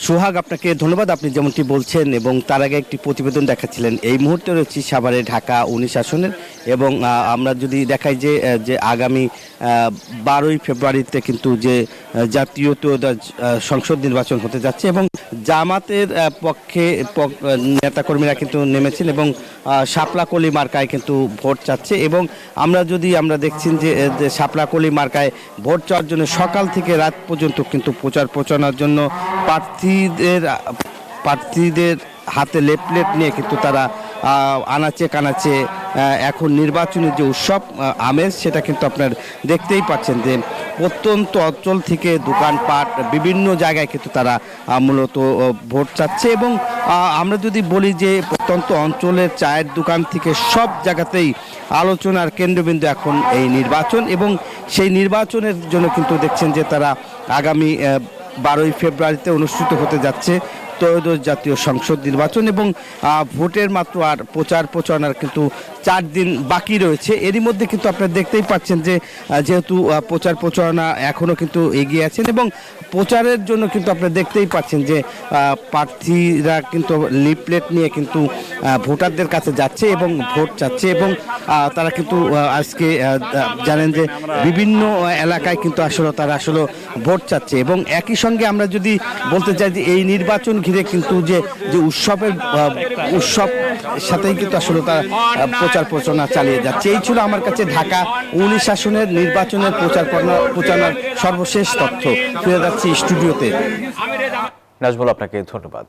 সোহাগ, আপনাকে ধন্যবাদ। আপনি যেমনটি বলছেন এবং তার আগে একটি প্রতিবেদন দেখাচ্ছিলেন, এই মুহূর্তে রয়েছি সাভারে ঢাকা 19 আসনের এবং আমরা যদি দেখাই যে যে আগামী 12ই ফেব্রুয়ারিতে কিন্তু যে জাতীয় সংসদ নির্বাচন হতে যাচ্ছে এবং জামাতের পক্ষে নেতাকর্মীরা কিন্তু নেমেছেন এবং শাপলাকলি মার্কায় কিন্তু ভোট চাচ্ছে এবং আমরা দেখছি যে শাপলাকলি মার্কায় ভোট চাওয়ার জন্য সকাল থেকে রাত পর্যন্ত কিন্তু প্রচারণার জন্য প্রার্থীদের হাতে লেফলেট নিয়ে কিন্তু তারা আনাচে কানাচে এখন নির্বাচনের যে উৎসব আমেজ সেটা কিন্তু আপনার দেখতেই পাচ্ছেন যে প্রত্যন্ত অঞ্চল থেকে দোকানপাট বিভিন্ন জায়গায় কিন্তু তারা মূলত ভোট চাচ্ছে এবং আমরা যদি বলি যে প্রত্যন্ত অঞ্চলের চায়ের দোকান থেকে সব জায়গাতেই আলোচনার কেন্দ্রবিন্দু এখন এই নির্বাচন এবং সেই নির্বাচনের জন্য কিন্তু দেখছেন যে তারা আগামী 12ই ফেব্রুয়ারিতে অনুষ্ঠিত হতে যাচ্ছে ত্রয়োদশ জাতীয় সংসদ নির্বাচন এবং ভোটের মাত্র আর প্রচারণার কিন্তু 4 দিন বাকি রয়েছে। এরই মধ্যে কিন্তু আপনারা দেখতেই পাচ্ছেন যে যেহেতু প্রচারণা এখনও কিন্তু এগিয়ে আছেন এবং প্রচারের জন্য কিন্তু আপনারা দেখতেই পাচ্ছেন যে প্রার্থীরা কিন্তু লিফলেট নিয়ে কিন্তু ভোটারদের কাছে যাচ্ছে এবং ভোট চাচ্ছে এবং তারা কিন্তু আজকে জানেন যে বিভিন্ন এলাকায় কিন্তু তারা আসলে ভোট চাচ্ছে এবং একই সঙ্গে আমরা যদি বলতে চাই যে এই নির্বাচন ঘিরে কিন্তু যে উৎসব সাথেই কিন্তু আসলে তারা প্রচারণা চালিয়ে যাচ্ছে। এই ছিল আমার কাছে ঢাকা 19 আসনের নির্বাচনের প্রচারণার সর্বশেষ তথ্য। ফিরে যাচ্ছি স্টুডিওতে। নাজমুল, আপনাকে ধন্যবাদ।